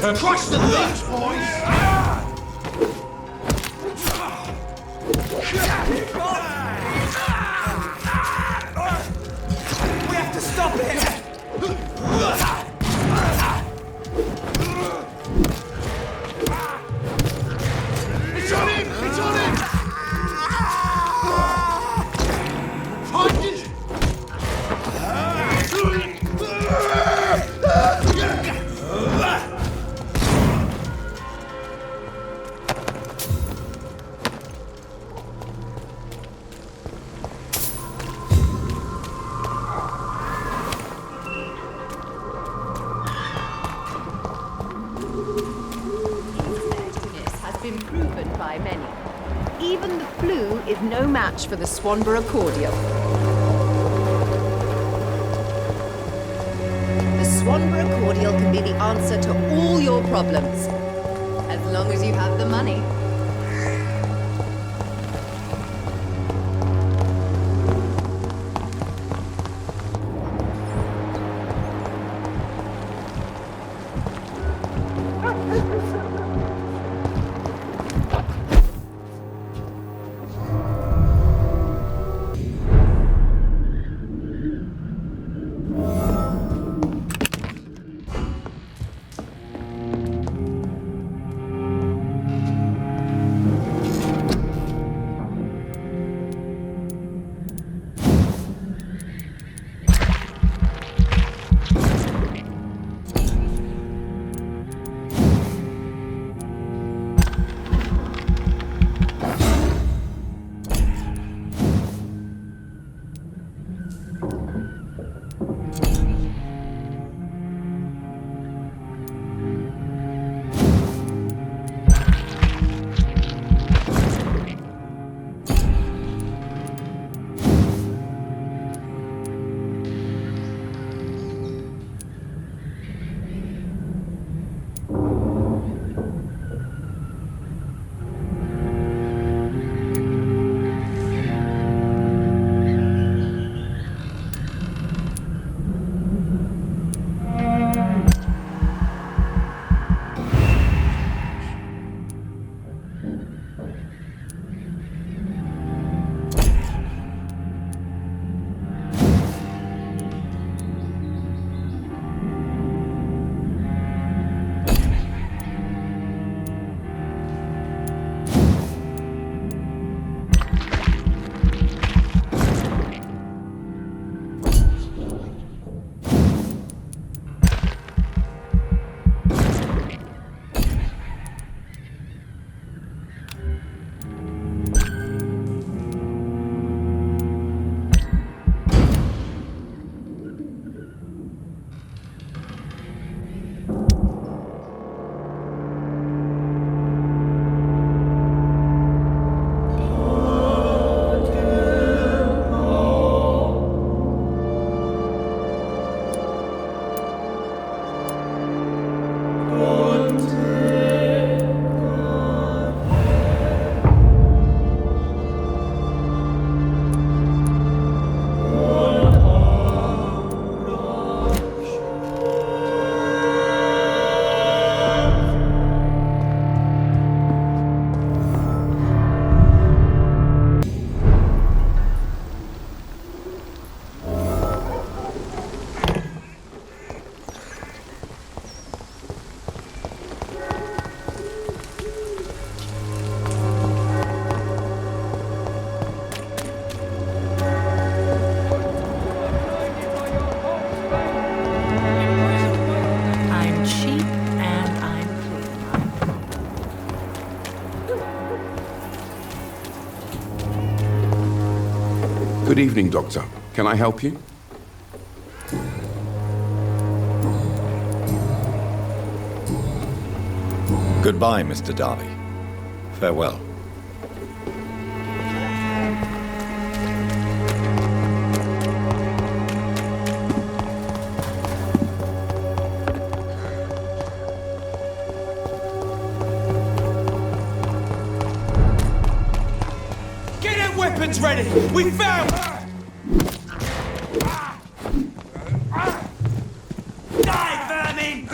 skeleton! Crush the thieves, boys! We have to stop it! It's on him! It's on him! Find it! Has been proven by many. Even the flu is no match for the Swanborough cordial. The Swanborough cordial can be the answer to all your problems, as long as you have the money. Good evening, Doctor. Can I help you? Goodbye, Mr. Darby. Farewell. Get them weapons ready! We found her! Die, vermin!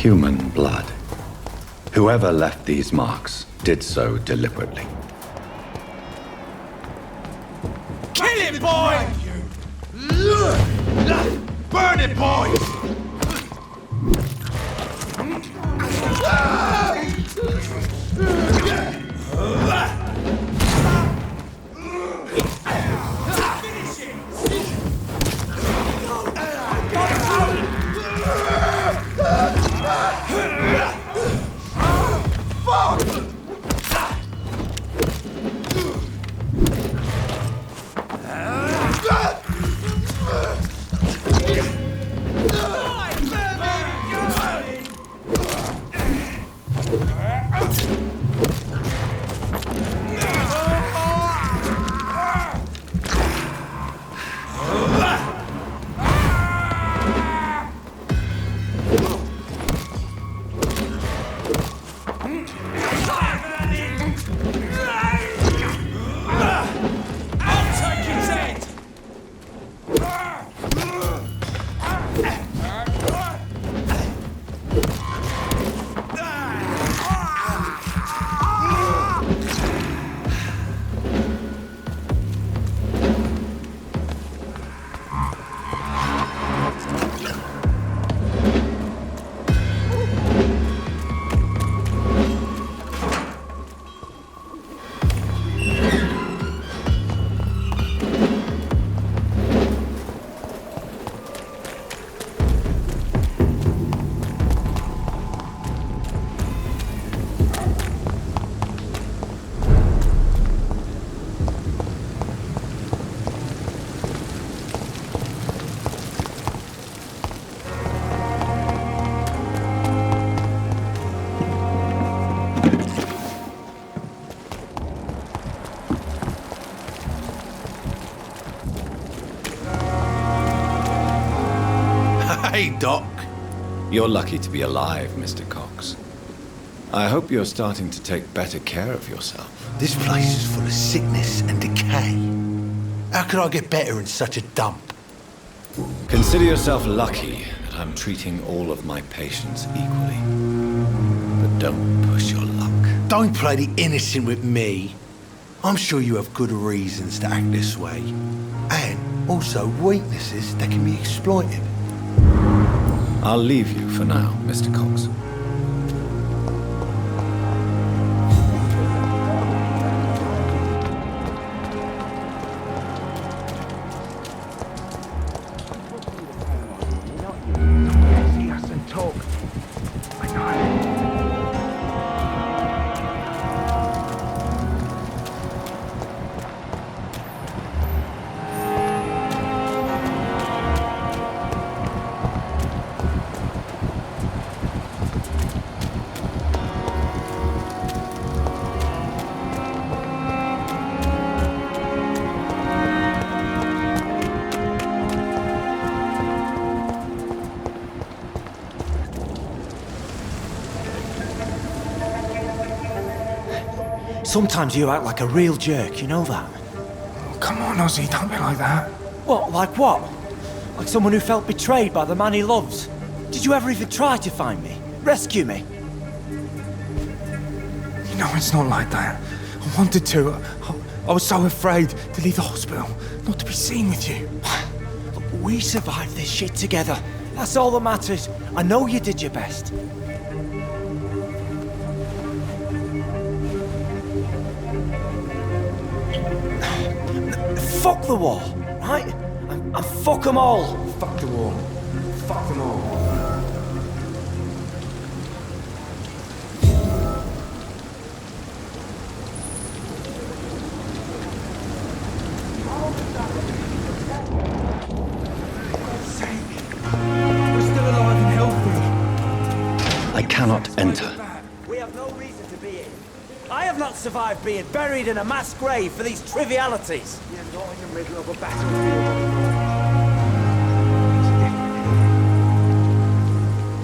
Human blood. Whoever left these marks did so deliberately. Kill him, boy! Burn it, boys! Hey, Doc. You're lucky to be alive, Mr. Cox. I hope you're starting to take better care of yourself. This place is full of sickness and decay. How could I get better in such a dump? Consider yourself lucky that I'm treating all of my patients equally. But don't push your luck. Don't play the innocent with me. I'm sure you have good reasons to act this way. And also weaknesses that can be exploited. I'll leave you for now, Mr. Cox. Sometimes you act like a real jerk, you know that? Come on, Ozzy, don't be like that. What, like what? Like someone who felt betrayed by the man he loves? Did you ever even try to find me? Rescue me? You know, it's not like that. I wanted to. I was so afraid to leave the hospital, not to be seen with you. We survived this shit together. That's all that matters. I know you did your best. Fuck the war, right? And fuck them all. Fuck the war. Fuck them all. We're still alive and healthy. I cannot enter. We have no reason to be here. I have not survived being buried in a mass grave for these trivialities. You're not in the middle of a battlefield.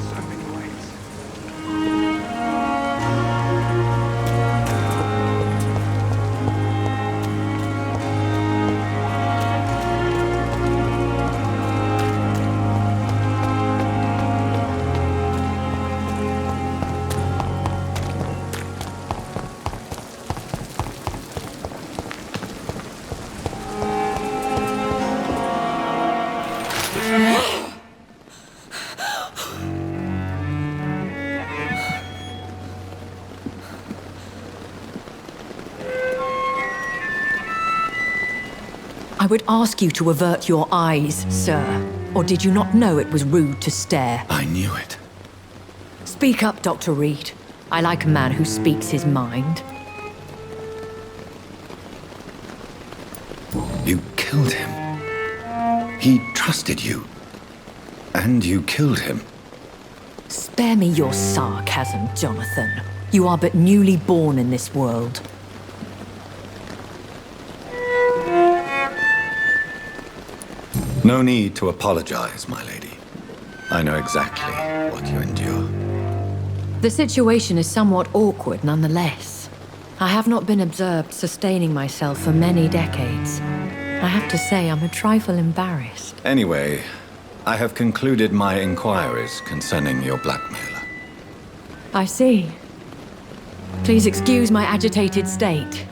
So many ways. would ask you to avert your eyes, sir. Or did you not know it was rude to stare? I knew it. Speak up, Dr. Reed. I like a man who speaks his mind. You killed him. He trusted you. And you killed him. Spare me your sarcasm, Jonathan. You are but newly born in this world. No need to apologize, my lady. I know exactly what you endure. The situation is somewhat awkward nonetheless. I have not been observed sustaining myself for many decades. I have to say I'm a trifle embarrassed. Anyway, I have concluded my inquiries concerning your blackmailer. I see. Please excuse my agitated state.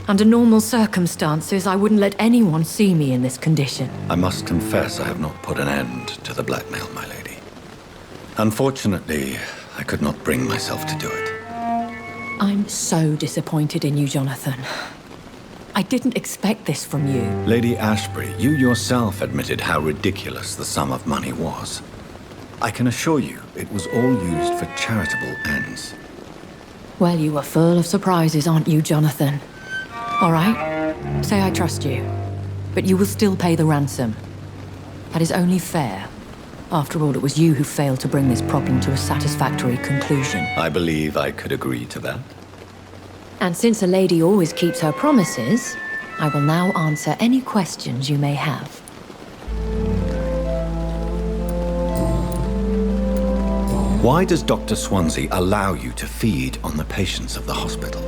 Under normal circumstances, I wouldn't let anyone see me in this condition. I must confess I have not put an end to the blackmail, my lady. Unfortunately, I could not bring myself to do it. I'm so disappointed in you, Jonathan. I didn't expect this from you. Lady Ashbury, you yourself admitted how ridiculous the sum of money was. I can assure you it was all used for charitable ends. Well, you are full of surprises, aren't you, Jonathan? All right, say I trust you, but you will still pay the ransom. That is only fair. After all, it was you who failed to bring this problem to a satisfactory conclusion. I believe I could agree to that. And since a lady always keeps her promises, I will now answer any questions you may have. Why does Dr. Swansea allow you to feed on the patients of the hospital?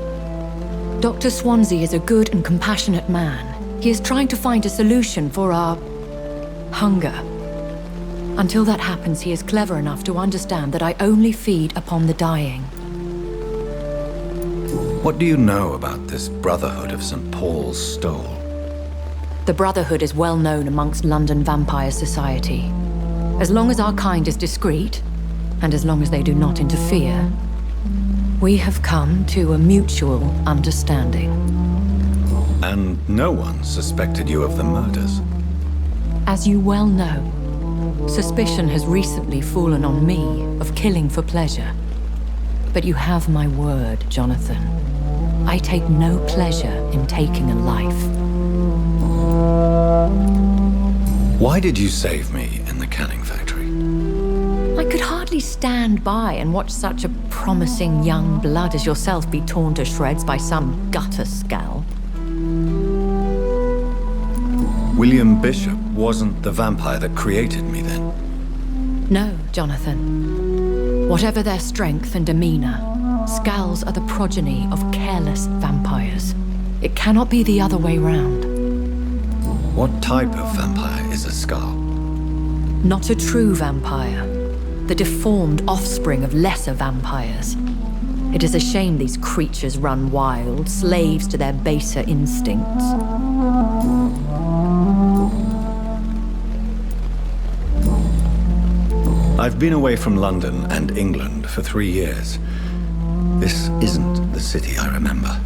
Dr. Swansea is a good and compassionate man. He is trying to find a solution for our hunger. Until that happens, he is clever enough to understand that I only feed upon the dying. What do you know about this Brotherhood of St. Paul's Stole? The Brotherhood is well known amongst London vampire society. As long as our kind is discreet, and as long as they do not interfere, we have come to a mutual understanding. And no one suspected you of the murders? As you well know, suspicion has recently fallen on me of killing for pleasure. But you have my word, Jonathan. I take no pleasure in taking a life. Why did you save me in the canning factory? I could hardly stand by and watch such a promising young blood as yourself be torn to shreds by some gutter scowl. William Bishop wasn't the vampire that created me then? No, Jonathan. Whatever their strength and demeanor, Scowls are the progeny of careless vampires. It cannot be the other way round. What type of vampire is a Scowl? Not a true vampire. The deformed offspring of lesser vampires. It is a shame these creatures run wild, slaves to their baser instincts. I've been away from London and England for 3 years. This isn't the city I remember.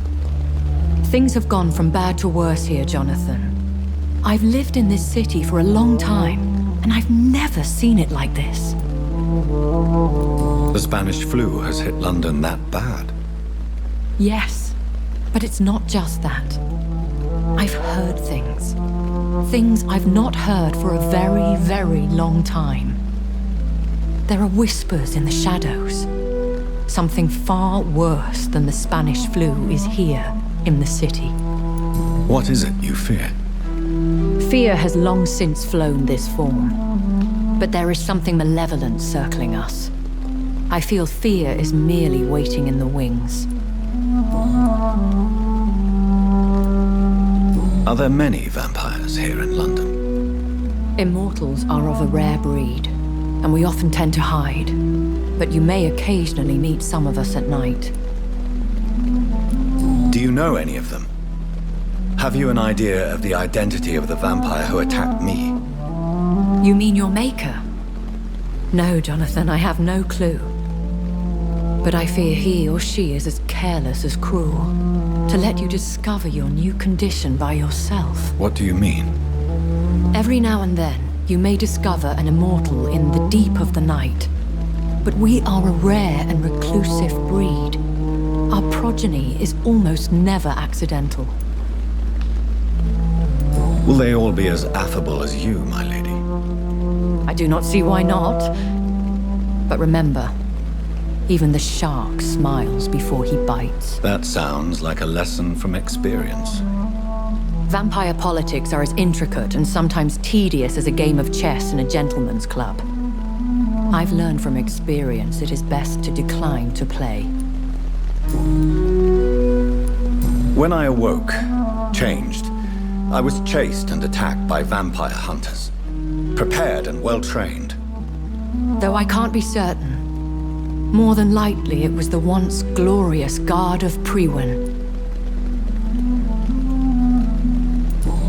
Things have gone from bad to worse here, Jonathan. I've lived in this city for a long time, and I've never seen it like this. The Spanish flu has hit London that bad. Yes, but it's not just that. I've heard things. Things I've not heard for a very, very long time. There are whispers in the shadows. Something far worse than the Spanish flu is here in the city. What is it you fear? Fear has long since flown this form. But there is something malevolent circling us. I feel fear is merely waiting in the wings. Are there many vampires here in London? Immortals are of a rare breed, and we often tend to hide. But you may occasionally meet some of us at night. Do you know any of them? Have you an idea of the identity of the vampire who attacked me? You mean your maker? No, Jonathan, I have no clue. But I fear he or she is as careless as cruel. To let you discover your new condition by yourself. What do you mean? Every now and then, you may discover an immortal in the deep of the night. But we are a rare and reclusive breed. Our progeny is almost never accidental. Will they all be as affable as you, my lady? I do not see why not. But remember, even the shark smiles before he bites. That sounds like a lesson from experience. Vampire politics are as intricate and sometimes tedious as a game of chess in a gentleman's club. I've learned from experience it is best to decline to play. When I awoke, changed, I was chased and attacked by vampire hunters. Prepared and well-trained. Though I can't be certain, more than likely it was the once glorious Guard of Priwen.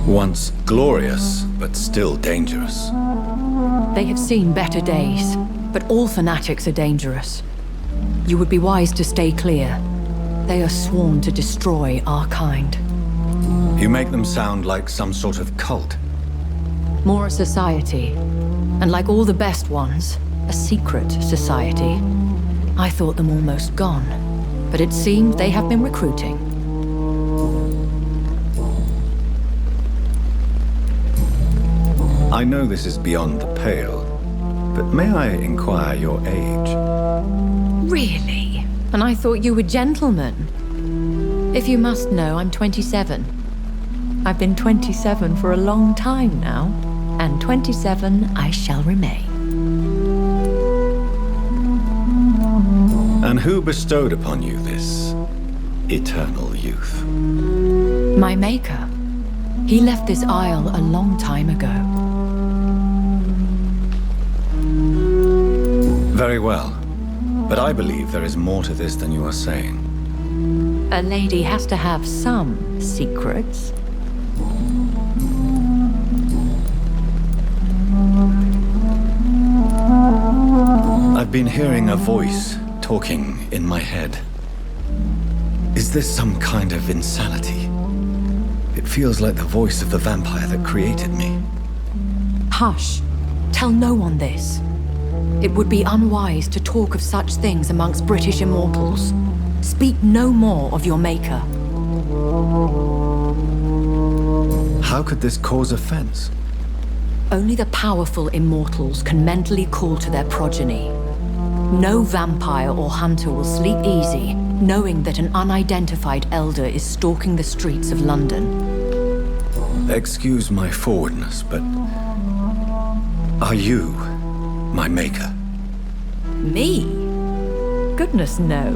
Once glorious, but still dangerous. They have seen better days, but all fanatics are dangerous. You would be wise to stay clear. They are sworn to destroy our kind. You make them sound like some sort of cult. More a society, and like all the best ones, a secret society. I thought them almost gone, but it seems they have been recruiting. I know this is beyond the pale, but may I inquire your age? Really? And I thought you were gentlemen. If you must know, I'm 27. I've been 27 for a long time now, and 27 I shall remain. And who bestowed upon you this eternal youth? My maker. He left this isle a long time ago. Very well. But I believe there is more to this than you are saying. A lady has to have some secrets. I've been hearing a voice talking in my head. Is this some kind of insanity? It feels like the voice of the vampire that created me. Hush. Tell no one this. It would be unwise to talk of such things amongst British immortals. Speak no more of your maker. How could this cause offense? Only the powerful immortals can mentally call to their progeny. No vampire or hunter will sleep easy, knowing that an unidentified elder is stalking the streets of London. Excuse my forwardness, but are you my maker? Me? Goodness, no.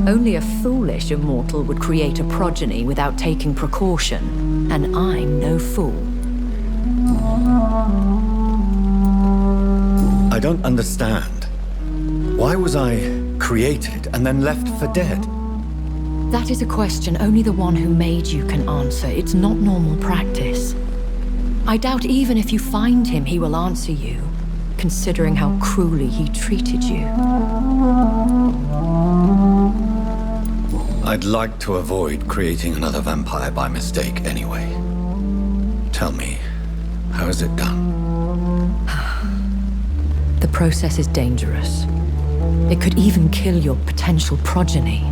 Only a foolish immortal would create a progeny without taking precaution, and I'm no fool. I don't understand. Why was I created and then left for dead? That is a question only the one who made you can answer. It's not normal practice. I doubt even if you find him, he will answer you, considering how cruelly he treated you. I'd like to avoid creating another vampire by mistake anyway. Tell me, how is it done? The process is dangerous. It could even kill your potential progeny.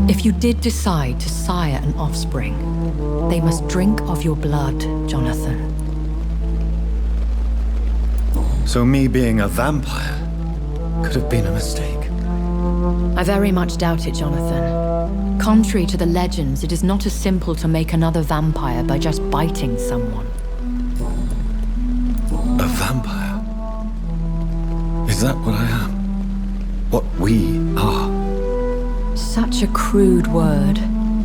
If you did decide to sire an offspring, they must drink of your blood, Jonathan. So me being a vampire could have been a mistake. I very much doubt it, Jonathan. Contrary to the legends, it is not as simple to make another vampire by just biting someone. A vampire? Is that what I am? What we are? Such a crude word,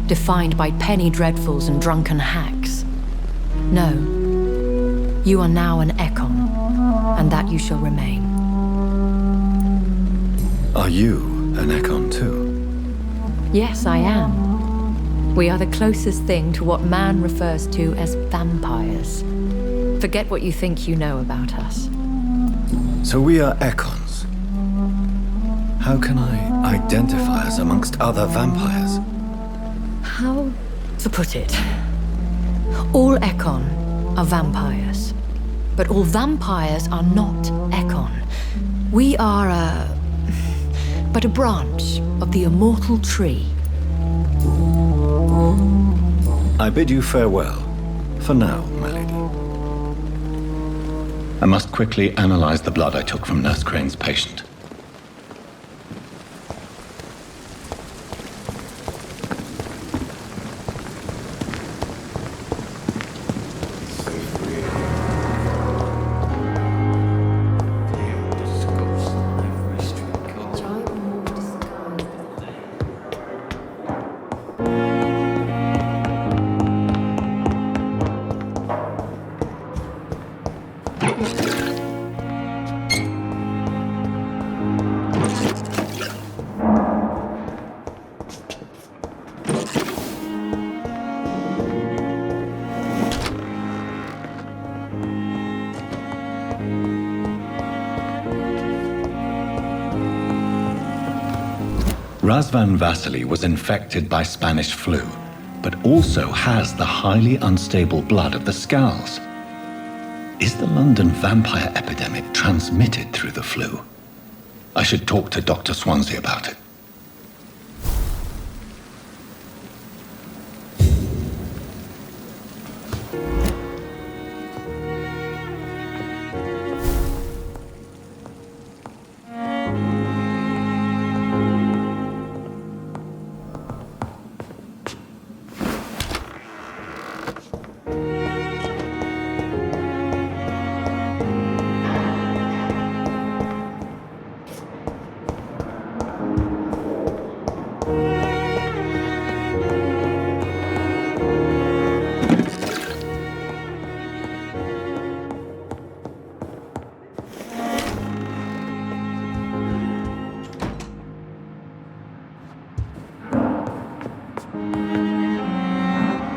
defined by penny dreadfuls and drunken hacks. No. You are now an Ekon, and that you shall remain. Are you an Ekon too? Yes, I am. We are the closest thing to what man refers to as vampires. Forget what you think you know about us. So we are Ekons. How can I identify us amongst other vampires? How to put it? All Ekon are vampires. But all vampires are not Ekon. We are but a branch of the immortal tree. I bid you farewell. For now, my lady. I must quickly analyze the blood I took from Nurse Crane's patient. Razvan Vasily was infected by Spanish flu, but also has the highly unstable blood of the Scowls. Is the London vampire epidemic transmitted through the flu? I should talk to Dr. Swansea about it.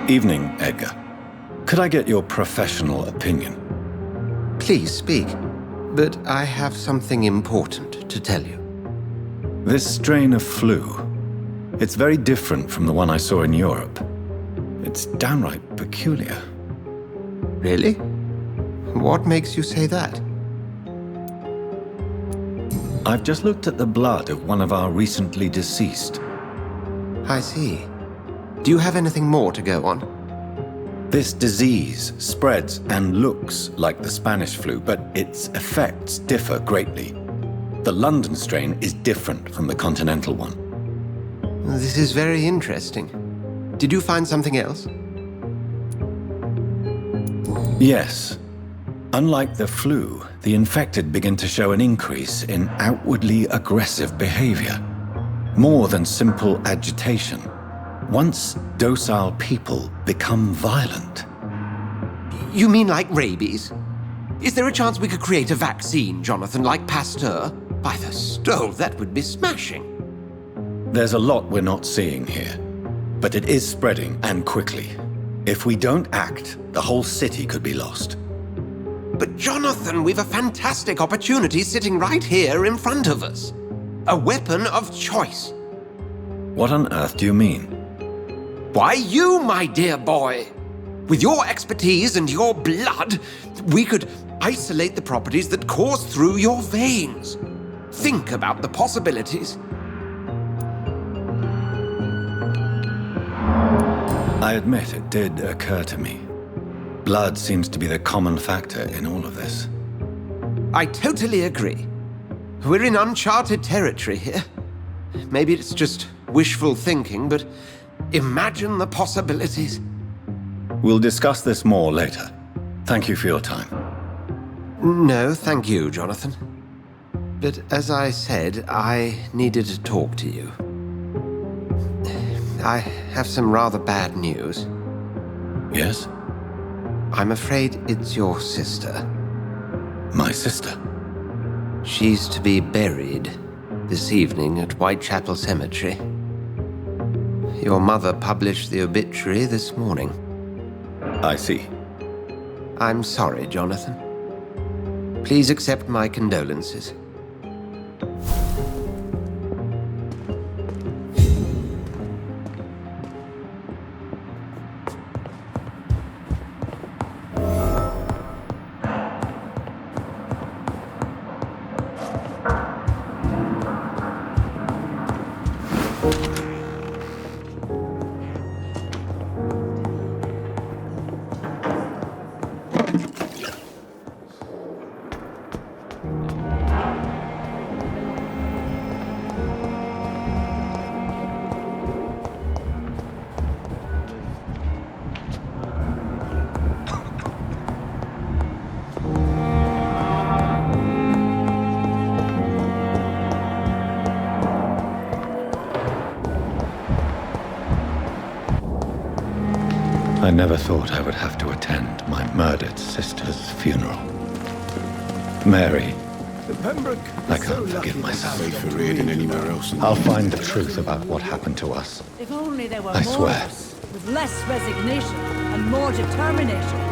Evening, Edgar. Could I get your professional opinion? Please speak, but I have something important to tell you. This strain of flu, it's very different from the one I saw in Europe. It's downright peculiar. Really? What makes you say that? I've just looked at the blood of one of our recently deceased. I see. Do you have anything more to go on? This disease spreads and looks like the Spanish flu, but its effects differ greatly. The London strain is different from the continental one. This is very interesting. Did you find something else? Yes. Unlike the flu, the infected begin to show an increase in outwardly aggressive behavior. More than simple agitation. Once docile people become violent. You mean like rabies? Is there a chance we could create a vaccine, Jonathan, like Pasteur? By the stove, that would be smashing. There's a lot we're not seeing here, but it is spreading, and quickly. If we don't act, the whole city could be lost. But Jonathan, we've a fantastic opportunity sitting right here in front of us. A weapon of choice. What on earth do you mean? Why, you, my dear boy. With your expertise and your blood, we could isolate the properties that course through your veins. Think about the possibilities. I admit it did occur to me. Blood seems to be the common factor in all of this. I totally agree. We're in uncharted territory here. Maybe it's just wishful thinking, but imagine the possibilities. We'll discuss this more later. Thank you for your time. No, thank you, Jonathan. But as I said, I needed to talk to you. I have some rather bad news. Yes? I'm afraid it's your sister. My sister? She's to be buried this evening at Whitechapel Cemetery. Your mother published the obituary this morning. I see. I'm sorry, Jonathan. Please accept my condolences. I never thought I would have to attend my murdered sister's funeral. Mary, I can't forgive myself. Safer here than anywhere else. I'll find the truth about what happened to us. If only there were I more swear. of us, with less resignation and more determination.